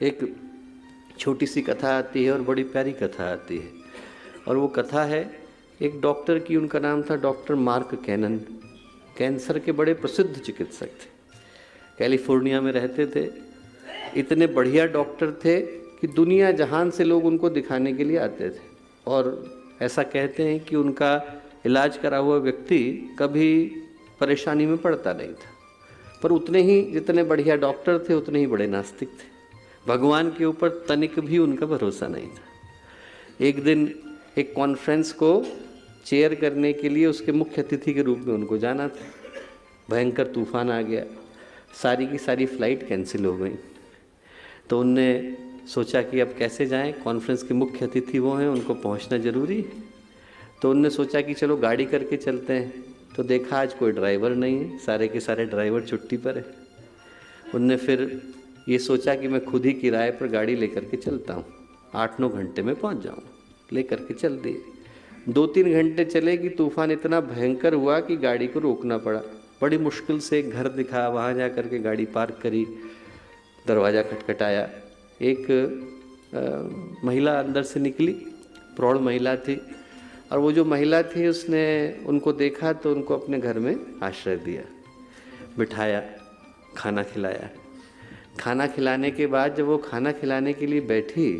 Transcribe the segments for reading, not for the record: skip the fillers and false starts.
एक छोटी सी कथा आती है और बड़ी प्यारी कथा आती है। और वो कथा है एक डॉक्टर की, उनका नाम था डॉक्टर मार्क कैनन। कैंसर के बड़े प्रसिद्ध चिकित्सक थे, कैलिफोर्निया में रहते थे। इतने बढ़िया डॉक्टर थे कि दुनिया जहान से लोग उनको दिखाने के लिए आते थे। और ऐसा कहते हैं कि उनका इलाज करा हुआ व्यक्ति कभी परेशानी में पड़ता नहीं था। पर उतने ही जितने बढ़िया डॉक्टर थे उतने ही बड़े नास्तिक थे। भगवान के ऊपर तनिक भी उनका भरोसा नहीं था। एक दिन एक कॉन्फ्रेंस को चेयर करने के लिए उसके मुख्य अतिथि के रूप में उनको जाना था। भयंकर तूफान आ गया, सारी की सारी फ़्लाइट कैंसिल हो गई। तो उनने सोचा कि अब कैसे जाएं, कॉन्फ्रेंस के मुख्य अतिथि वो हैं, उनको पहुंचना ज़रूरी है। तो उनने सोचा कि चलो गाड़ी करके चलते हैं। तो देखा आज कोई ड्राइवर नहीं है, सारे के सारे ड्राइवर छुट्टी पर है। उनने फिर ये सोचा कि मैं खुद ही किराए पर गाड़ी लेकर के चलता हूँ, 8-9 घंटे में पहुँच जाऊँ। लेकर के चल दिए। 2-3 घंटे चले कि तूफ़ान इतना भयंकर हुआ कि गाड़ी को रोकना पड़ा। बड़ी मुश्किल से एक घर दिखा, वहाँ जा कर के गाड़ी पार्क करी, दरवाज़ा खटखटाया। एक महिला अंदर से निकली, प्रौढ़ महिला थी। और वो जो महिला थी उसने उनको देखा तो उनको अपने घर में आश्रय दिया, बिठाया, खाना खिलाया। खाना खिलाने के बाद जब वो खाना खिलाने के लिए बैठी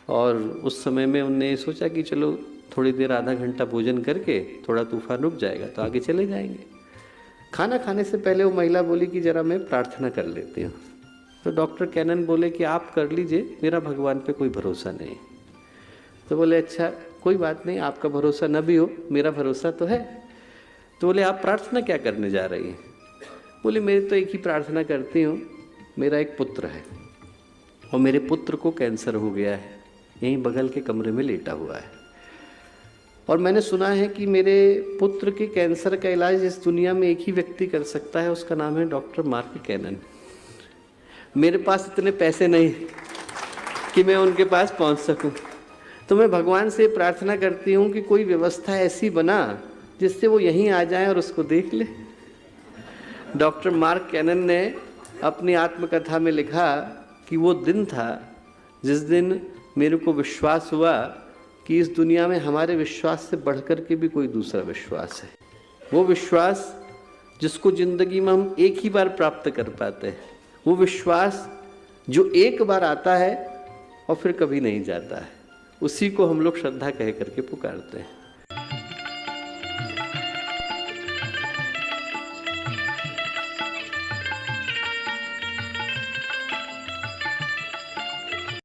और उस समय में उनने सोचा कि चलो थोड़ी देर, आधा घंटा भोजन करके थोड़ा तूफान रुक जाएगा तो आगे चले जाएंगे। खाना खाने से पहले वो महिला बोली कि ज़रा मैं प्रार्थना कर लेती हूँ। तो डॉक्टर कैनन बोले कि आप कर लीजिए, मेरा भगवान पे कोई भरोसा नहीं। तो बोले अच्छा कोई बात नहीं, आपका भरोसा न भी हो, मेरा भरोसा तो है। तो बोले आप प्रार्थना क्या करने जा रही हैं? बोले मेरी तो एक ही प्रार्थना करती हूँ, मेरा एक पुत्र है और मेरे पुत्र को कैंसर हो गया है, यहीं बगल के कमरे में लेटा हुआ है। और मैंने सुना है कि मेरे पुत्र के कैंसर का इलाज इस दुनिया में एक ही व्यक्ति कर सकता है, उसका नाम है डॉक्टर मार्क कैनन। मेरे पास इतने पैसे नहीं कि मैं उनके पास पहुंच सकूं, तो मैं भगवान से प्रार्थना करती हूं कि कोई व्यवस्था ऐसी बना जिससे वो यहीं आ जाए और उसको देख ले। डॉक्टर मार्क कैनन ने अपनी आत्मकथा में लिखा कि वो दिन था जिस दिन मेरे को विश्वास हुआ कि इस दुनिया में हमारे विश्वास से बढ़कर के भी कोई दूसरा विश्वास है। वो विश्वास जिसको ज़िंदगी में हम एक ही बार प्राप्त कर पाते हैं, वो विश्वास जो एक बार आता है और फिर कभी नहीं जाता है, उसी को हम लोग श्रद्धा कह करके पुकारते हैं।